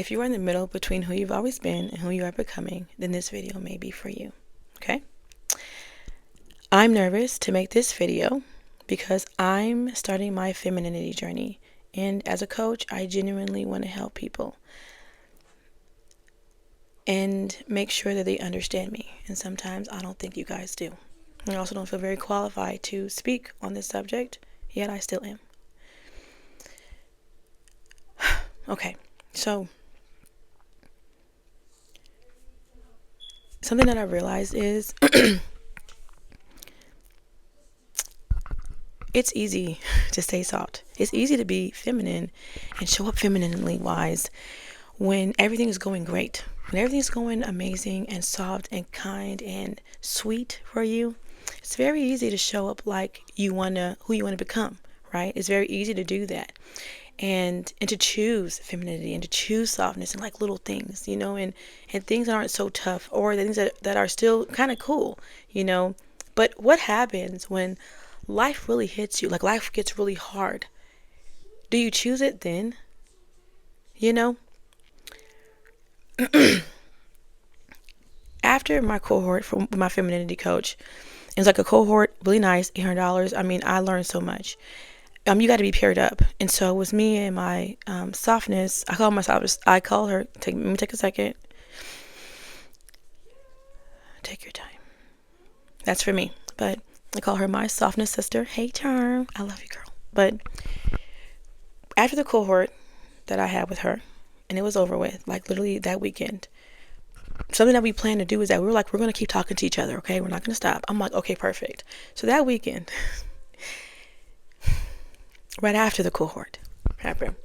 If you are in the middle between who you've always been and who you are becoming, then this video may be for you. Okay? I'm nervous to make this video because I'm starting my femininity journey. And as a coach, I genuinely want to help people and make sure that they understand me. And sometimes I don't think you guys do. I also don't feel very qualified to speak on this subject, yet I still am. Okay, so something that I realized is it's easy to stay soft. It's easy to be feminine and show up femininely wise when everything is going great. When everything's going amazing and soft and kind and sweet for you, it's very easy to show up like who you want to become, right? It's very easy to do that. And to choose femininity and to choose softness and like little things, and things that aren't so tough, or the things that are still kind of cool, But what happens when life really hits you, like life gets really hard? Do you choose it then? After my cohort from my femininity coach, it was like a cohort, really nice, $800. I mean, I learned so much. You got to be paired up. And so it was me and my softness. I call her, let me take a second. Take your time. That's for me. But I call her my softness sister. Hey, Charm. I love you, girl. But after the cohort that I had with her, and it was over with, like literally that weekend, something that we planned to do is that we're going to keep talking to each other, okay? We're not going to stop. I'm like, okay, perfect. So that weekend, right after the cohort happened,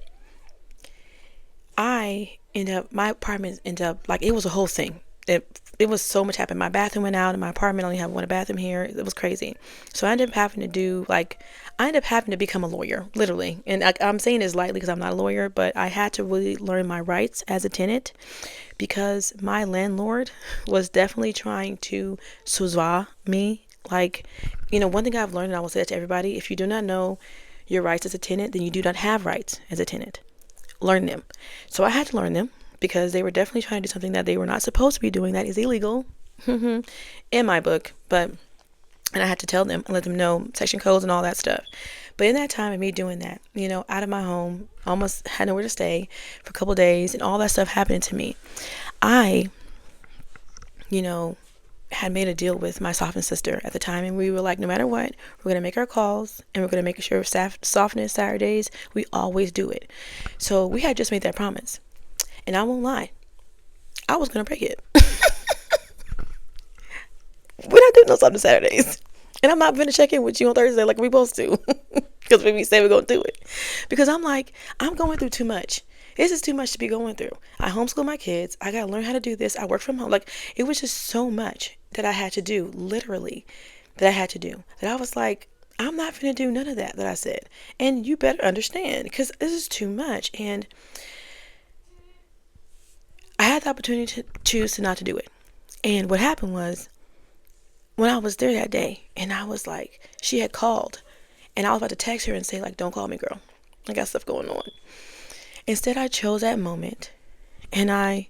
my apartment ended up, like, it was a whole thing. It was so much happened. My bathroom went out, and my apartment only had one bathroom here. It was crazy. So I ended up having to become a lawyer, literally. And I'm saying this lightly because I'm not a lawyer, but I had to really learn my rights as a tenant because my landlord was definitely trying to suzwa me. Like, one thing I've learned, and I will say that to everybody, if you do not know your rights as a tenant, then you do not have rights as a tenant. Learn them. So I had to learn them because they were definitely trying to do something that they were not supposed to be doing. That is illegal in my book. And I had to tell them and let them know section codes and all that stuff. But in that time of me doing that, out of my home, almost had nowhere to stay for a couple of days, and all that stuff happening to me, I, had made a deal with my softness sister at the time, and we were like, no matter what, we're going to make our calls, and we're going to make sure softness Saturdays, we always do it. So we had just made that promise, and I won't lie, I was going to break it. We're not doing no softness Saturdays, and I'm not going to check in with you on Thursday like we're supposed to, because we say we're going to do it, because I'm like, I'm going through too much. This is too much to be going through. I homeschool my kids. I got to learn how to do this. I work from home. Like, it was just so much that I had to do, literally, that I was like, I'm not going to do none of that I said. And you better understand, because this is too much. And I had the opportunity to choose to not to do it. And what happened was, when I was there that day, and I was like, she had called, and I was about to text her and say, like, don't call me, girl. I got stuff going on. Instead, I chose that moment, and I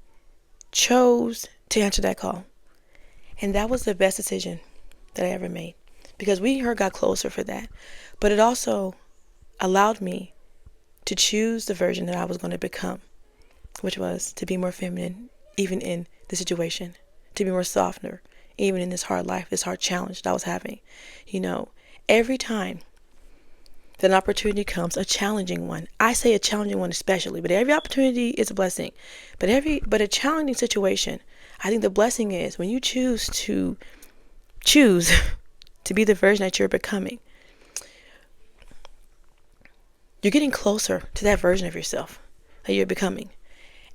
chose to answer that call. And that was the best decision that I ever made, because we got closer for that. But it also allowed me to choose the version that I was going to become, which was to be more feminine, even in the situation, to be more softer, even in this hard life, this hard challenge that I was having. Every time that an opportunity comes, a challenging one. I say a challenging one especially, but every opportunity is a blessing. But a challenging situation, I think the blessing is when you choose to be the version that you're becoming. You're getting closer to that version of yourself that you're becoming.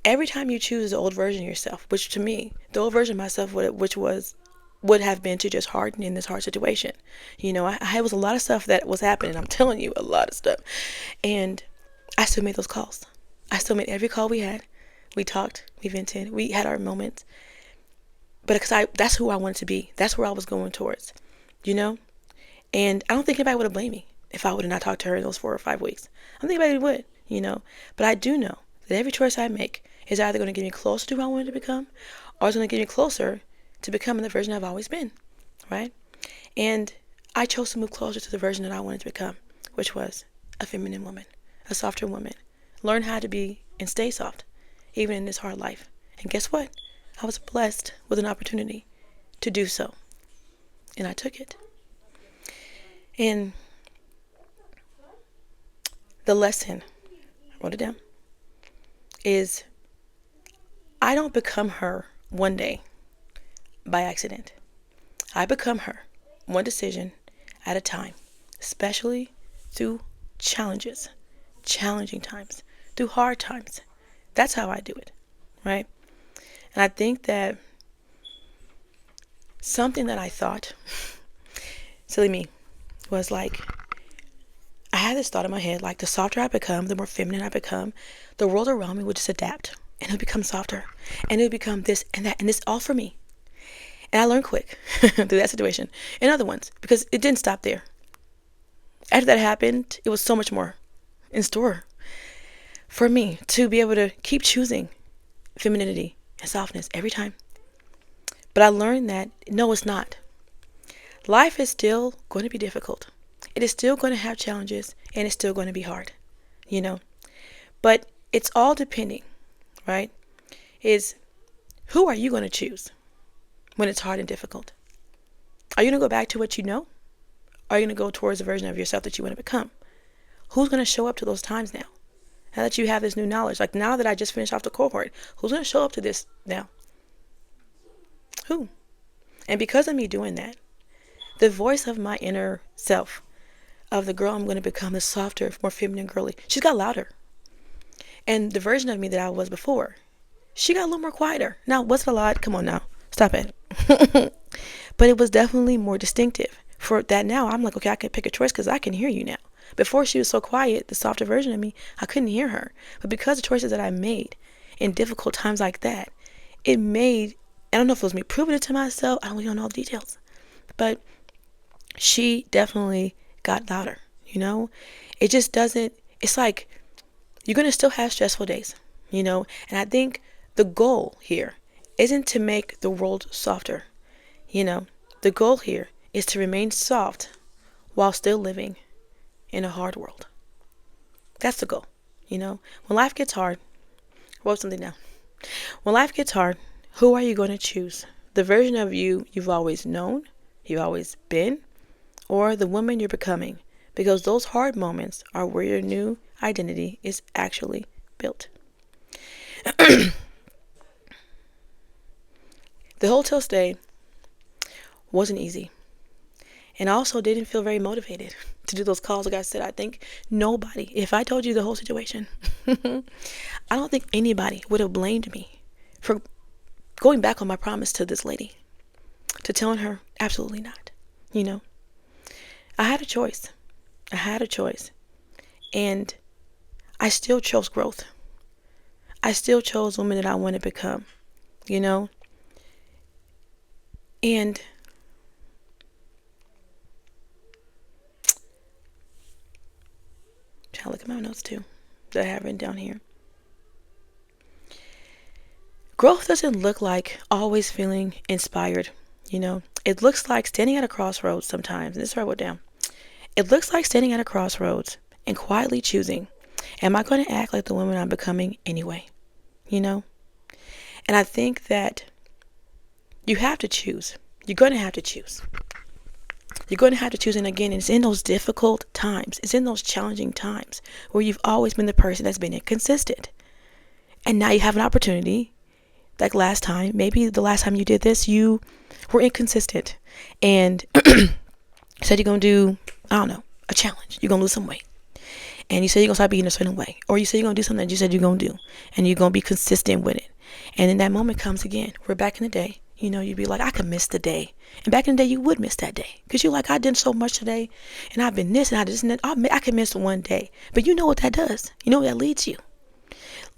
Every time you choose the old version of yourself, which to me, the old version of myself, would have been to just harden in this hard situation. I was a lot of stuff that was happening. I'm telling you, a lot of stuff. And I still made those calls. I still made every call we had. We talked, we vented, we had our moments. But because that's who I wanted to be. That's where I was going towards, And I don't think anybody would have blamed me if I would have not talked to her in those 4 or 5 weeks. I don't think anybody would, But I do know that every choice I make, It's either going to get me closer to who I wanted to become, or it's going to get me closer to becoming the version I've always been, right? And I chose to move closer to the version that I wanted to become, which was a feminine woman, a softer woman. Learn how to be and stay soft, even in this hard life. And guess what? I was blessed with an opportunity to do so. And I took it. And the lesson, I wrote it down, is I don't become her one day by accident. I become her one decision at a time, especially through challenges, challenging times, through hard times. That's how I do it, right? And I think that something that I thought, silly me, was like, I had this thought in my head, like the softer I become, the more feminine I become, the world around me would just adapt and it'll become softer and it'll become this and that, and it's all for me. And I learned quick through that situation and other ones, because it didn't stop there. After that happened, it was so much more in store for me to be able to keep choosing femininity and softness every time. But I learned that no, it's not. Life is still going to be difficult. It is still going to have challenges, and it's still going to be hard, But it's all depending, right? Is who are you going to choose when it's hard and difficult? Are you going to go back to what you know? Or are you going to go towards the version of yourself that you want to become? Who's going to show up to those times now? Now that you have this new knowledge, like now that I just finished off the cohort, who's going to show up to this now? Who? And because of me doing that, the voice of my inner self, of the girl I'm going to become, the softer, more feminine girly, she's got louder. And the version of me that I was before, she got a little more quieter. Now, was it a lot? Come on now. Stop it. But it was definitely more distinctive. For that now, I'm like, okay, I can pick a choice because I can hear you now. Before she was so quiet, the softer version of me, I couldn't hear her. But because of the choices that I made in difficult times like that, it made, I don't know if it was me proving it to myself, I don't know all the details. But she definitely got louder, It just doesn't, it's like, you're going to still have stressful days, And I think the goal here isn't to make the world softer, The goal here is to remain soft while still living in a hard world. That's the goal, When life gets hard, I wrote something down. When life gets hard, who are you going to choose? The version of you've always known, you've always been, or the woman you're becoming? Because those hard moments are where your new identity is actually built. The hotel stay wasn't easy. And I also didn't feel very motivated to do those calls. Like I said, I think nobody, if I told you the whole situation, I don't think anybody would have blamed me for going back on my promise to this lady, to telling her absolutely not, I had a choice. And I still chose growth. I still chose woman that I want to become, And trying to look at my notes too that I have written down here. Growth doesn't look like always feeling inspired, It looks like standing at a crossroads sometimes. And this is what I wrote down. It looks like standing at a crossroads and quietly choosing, am I going to act like the woman I'm becoming anyway? And I think that you have to choose. You're going to have to choose. You're going to have to choose. And again, it's in those difficult times. It's in those challenging times where you've always been the person that's been inconsistent. And now you have an opportunity, like last time, maybe the last time you did this, you were inconsistent and said you're going to do, a challenge. You're going to lose some weight. And you said you're going to start eating a certain way. Or you said you're going to do something that you said you're going to do. And you're going to be consistent with it. And then that moment comes again. Where back in the day, you'd be like, I could miss the day. And back in the day, you would miss that day. Because you're like, I did so much today. And I've been this and I did this and that. I could miss one day. But you know what that does. You know what that leads you.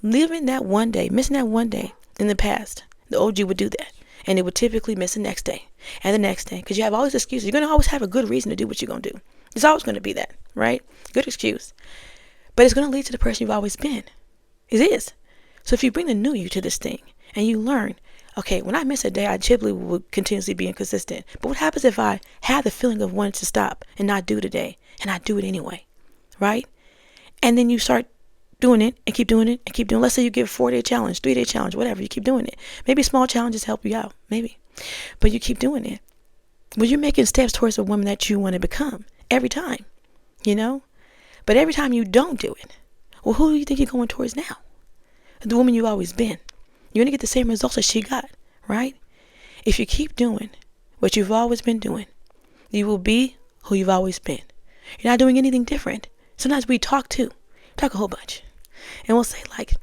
Living that one day, missing that one day in the past, the OG would do that. And it would typically miss the next day and the next day. Because you have all these excuses. You're going to always have a good reason to do what you're going to do. It's always going to be that, right? Good excuse. But it's going to lead to the person you've always been. It is. So if you bring the new you to this thing and you learn, okay, when I miss a day, I typically will continuously be inconsistent. But what happens if I have the feeling of wanting to stop and not do today, and I do it anyway, right? And then you start doing it and keep doing it and keep doing it. Let's say you give a 4-day challenge, 3-day challenge, whatever. You keep doing it. Maybe small challenges help you out, maybe. But you keep doing it. Well, you're making steps towards the woman that you want to become every time, you know? But every time you don't do it, well, who do you think you're going towards now? The woman you've always been. You're going to get the same results that she got, right? If you keep doing what you've always been doing, you will be who you've always been. You're not doing anything different. Sometimes we talk a whole bunch. And we'll say like,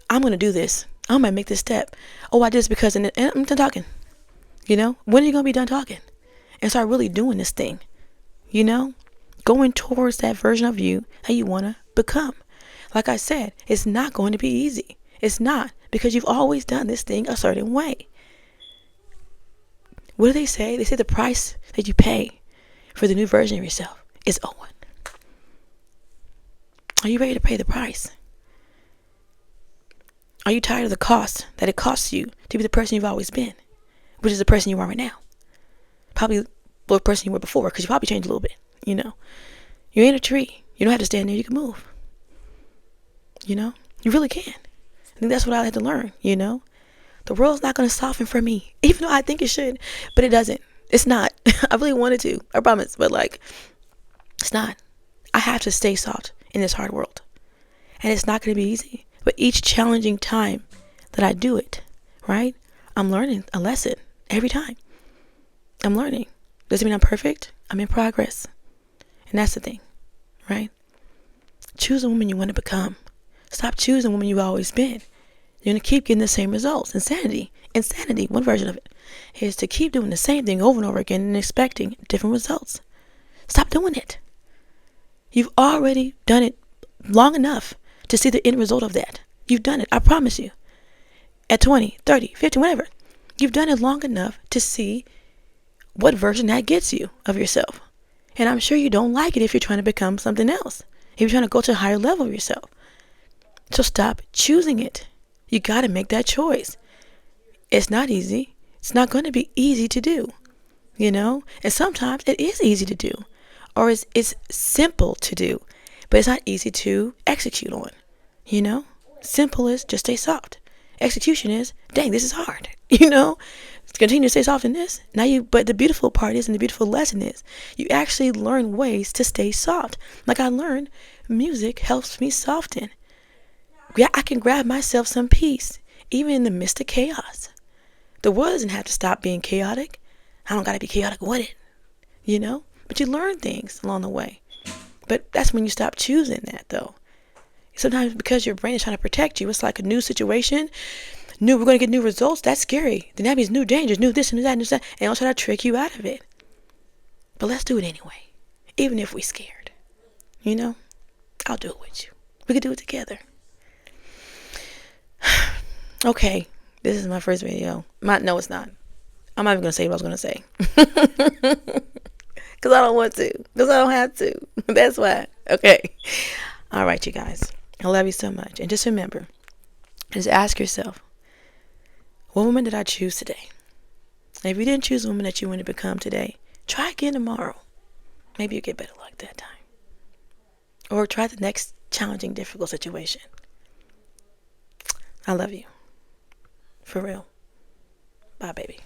I'm going to do this. I'm going to make this step. Oh, I did this because, and I'm done talking. You know, when are you going to be done talking and start really doing this thing? You know, going towards that version of you that you want to become. Like I said, it's not going to be easy. It's not, because you've always done this thing a certain way. What do they say? They say the price that you pay for the new version of yourself is Owen. Are you ready to pay the price? Are you tired of the cost that it costs you to be the person you've always been, which is the person you are right now? Probably the person you were before, because you probably changed a little bit, you know. You ain't a tree. You don't have to stand there. You can move. You know, you really can. I think that's what I had to learn, you know. The world's not going to soften for me, even though I think it should, but it doesn't. It's not. I really wanted to, I promise, but like, it's not. I have to stay soft in this hard world. And it's not going to be easy. But each challenging time that I do it, right, I'm learning a lesson every time. I'm learning. Doesn't mean I'm perfect. I'm in progress. And that's the thing, right? Choose a woman you want to become. Stop choosing the woman you've always been. You're going to keep getting the same results. Insanity, one version of it, is to keep doing the same thing over and over again and expecting different results. Stop doing it. You've already done it long enough to see the end result of that. You've done it, I promise you. At 20, 30, 50, whatever. You've done it long enough to see what version that gets you of yourself. And I'm sure you don't like it if you're trying to become something else. If you're trying to go to a higher level of yourself. So stop choosing it. You got to make that choice. It's not easy. It's not going to be easy to do. You know? And sometimes it is easy to do. Or it's simple to do. But it's not easy to execute on. You know? Simple is just stay soft. Execution is, dang, this is hard. You know? Continue to stay soft in this. But the beautiful part is, and the beautiful lesson is, you actually learn ways to stay soft. Like I learned, music helps me soften. Yeah, I can grab myself some peace, even in the midst of chaos. The world doesn't have to stop being chaotic. I don't got to be chaotic with it, you know? But you learn things along the way. But that's when you stop choosing that, though. Sometimes because your brain is trying to protect you, it's like a new situation. We're going to get new results. That's scary. Then that means new dangers, new this and new that, and they'll try to trick you out of it. But let's do it anyway, even if we're scared. You know? I'll do it with you. We could do it together. Okay, this is my first video. No, it's not. I'm not even going to say what I was going to say. Because I don't want to. Because I don't have to. That's why. Okay. All right, you guys. I love you so much. And just remember, just ask yourself, what woman did I choose today? And if you didn't choose the woman that you want to become today, try again tomorrow. Maybe you'll get better luck that time. Or try the next challenging, difficult situation. I love you. For real. Bye, baby.